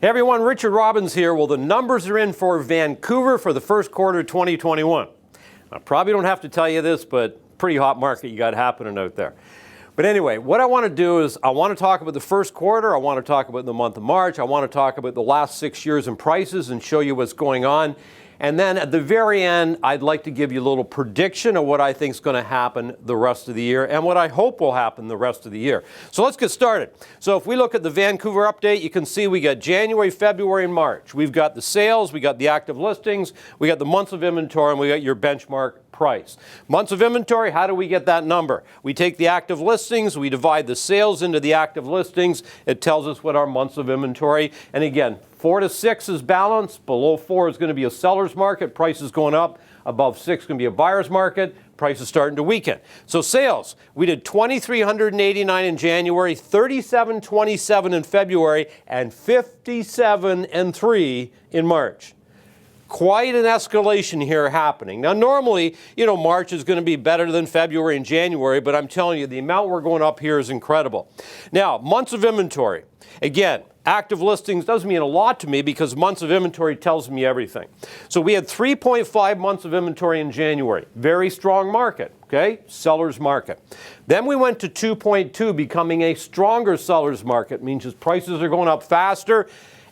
Hey everyone, Richard Robbins here. Well, the numbers are in for Vancouver for the first quarter of 2021. I probably don't have to tell you this, but pretty hot market you got happening out there. But anyway, what I want to do is I want to talk about the first quarter. I want to talk about the month of March. I want to talk about the last 6 years in prices and show you what's going on. And then at the very end, I'd like to give you a little prediction of what I think is going to happen the rest of the year and what I hope will happen the rest of the year. So let's get started. So if we look at the Vancouver update, you can see we got January, February, and March. We've got the sales, we got the active listings, we got the months of inventory, and we got your benchmark price. Months of inventory, how do we get that number? We take the active listings, we divide the sales into the active listings. It tells us what our months of inventory. And again, 4 to 6 is balanced. Below 4 is going to be a seller's market. Prices going up. Above 6 is going to be a buyer's market. Prices starting to weaken. So sales, we did 2,389 in January, 3,727 in February, and 57.3 in March. Quite an escalation here happening. Now, normally, March is going to be better than February and January, but I'm telling you, the amount we're going up here is incredible. Now, months of inventory. Again, active listings doesn't mean a lot to me because months of inventory tells me everything. So we had 3.5 months of inventory in January. Very strong market, okay? Seller's market. Then we went to 2.2, becoming a stronger seller's market. Means his prices are going up faster.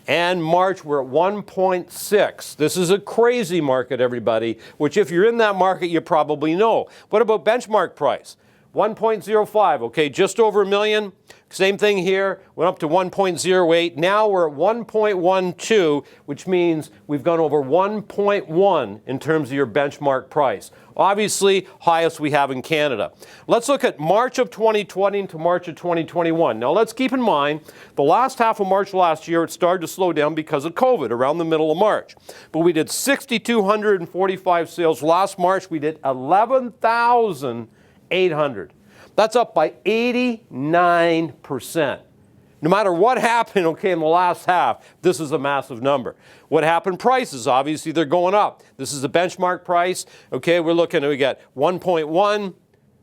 And March, we're at 1.6. This is a crazy market, everybody, which if you're in that market, you probably know. What about benchmark price? 1.05, okay, just over a million. Same thing here, went up to 1.08. Now we're at 1.12, which means we've gone over 1.1 in terms of your benchmark price. Obviously, highest we have in Canada. Let's look at March of 2020 to March of 2021. Now let's keep in mind, the last half of March last year, it started to slow down because of COVID around the middle of March. But we did 6,245 sales last March. We did 11,800. That's up by 89%. No matter what happened, okay, in the last half, this is a massive number. What happened? Prices, obviously, they're going up. This is the benchmark price. Okay, we got 1.1,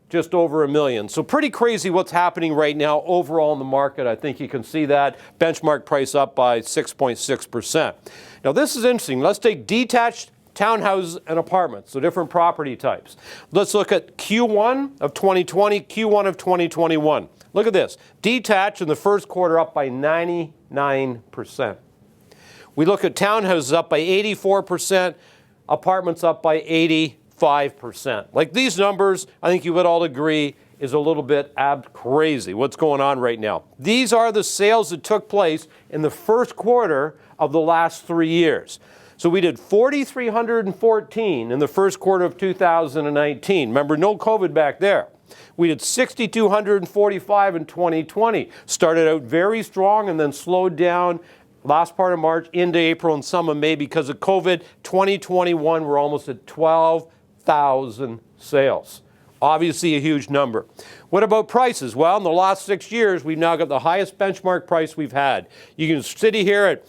just over a million. So pretty crazy what's happening right now overall in the market. I think you can see that. Benchmark price up by 6.6%. Now, this is interesting. Let's take detached townhouses and apartments, so different property types. Let's look at Q1 of 2020, Q1 of 2021. Look at this. Detached in the first quarter up by 99%. We look at townhouses up by 84%, apartments up by 85%. Like these numbers, I think you would all agree, is a little bit crazy what's going on right now. These are the sales that took place in the first quarter of the last 3 years. So we did 4,314 in the first quarter of 2019. Remember, no COVID back there. We did 6,245 in 2020. Started out very strong and then slowed down last part of March into April and some of May because of COVID. 2021, we're almost at 12,000 sales. Obviously a huge number. What about prices? Well, in the last 6 years, we've now got the highest benchmark price we've had. You can sit here at,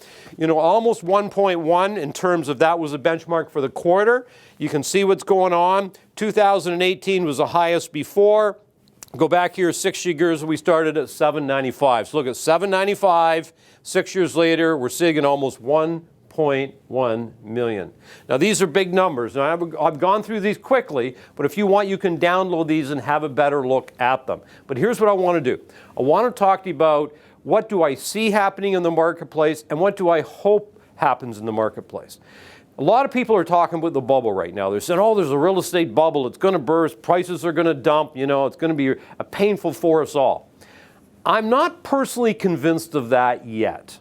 almost 1.1 in terms of that was a benchmark for the quarter. You can see what's going on. 2018 was the highest before. Go back here 6 years, we started at 795. So look at 795, 6 years later, we're sitting at almost 1.1 million. Now these are big numbers. Now I've gone through these quickly, but if you want, you can download these and have a better look at them. But here's what I want to do. I want to talk to you about what do I see happening in the marketplace and what do I hope happens in the marketplace. A lot of people are talking about the bubble right now. They're saying, there's a real estate bubble. It's going to burst. Prices are going to dump. It's going to be a painful for us all. I'm not personally convinced of that yet.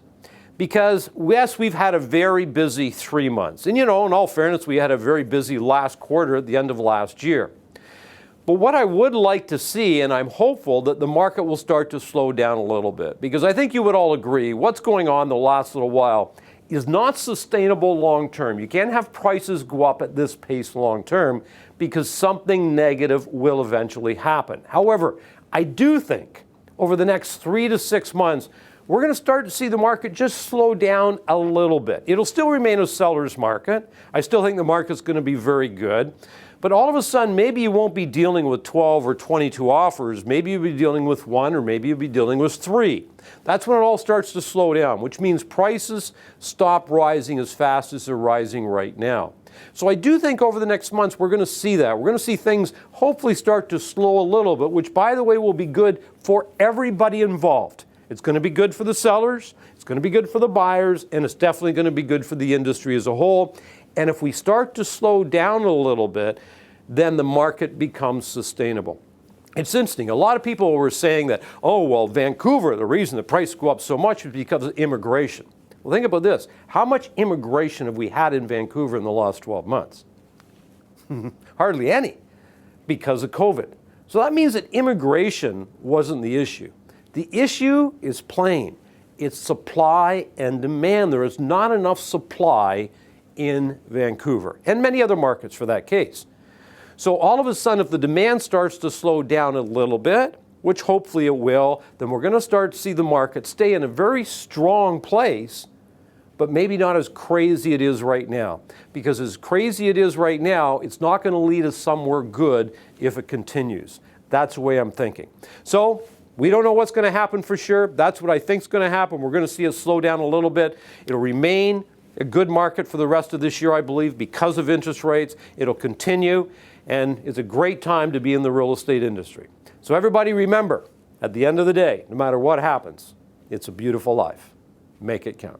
Because, yes, we've had a very busy 3 months. And, in all fairness, we had a very busy last quarter at the end of last year. But what I would like to see, and I'm hopeful that the market will start to slow down a little bit. Because I think you would all agree what's going on the last little while is not sustainable long term. You can't have prices go up at this pace long term because something negative will eventually happen. However, I do think over the next 3 to 6 months, we're going to start to see the market just slow down a little bit. It'll still remain a seller's market. I still think the market's going to be very good. But all of a sudden, maybe you won't be dealing with 12 or 22 offers. Maybe you'll be dealing with 1, or maybe you'll be dealing with 3. That's when it all starts to slow down, which means prices stop rising as fast as they're rising right now. So I do think over the next months we're going to see that. We're going to see things hopefully start to slow a little bit, which, by the way, will be good for everybody involved. It's going to be good for the sellers, it's going to be good for the buyers, and it's definitely going to be good for the industry as a whole. And if we start to slow down a little bit, then the market becomes sustainable. It's interesting. A lot of people were saying that, oh, well, Vancouver, the reason the price go up so much is because of immigration. Well, think about this. How much immigration have we had in Vancouver in the last 12 months? Hardly any, because of COVID. So that means that immigration wasn't the issue. The issue is plain. It's supply and demand. There is not enough supply in Vancouver, and many other markets for that case. So all of a sudden, if the demand starts to slow down a little bit, which hopefully it will, then we're going to start to see the market stay in a very strong place, but maybe not as crazy it is right now. Because as crazy it is right now, it's not going to lead us somewhere good if it continues. That's the way I'm thinking. So we don't know what's going to happen for sure. That's what I think is going to happen. We're going to see it slow down a little bit. It'll remain a good market for the rest of this year, I believe, because of interest rates. It'll continue, and it's a great time to be in the real estate industry. So everybody remember, at the end of the day, no matter what happens, it's a beautiful life. Make it count.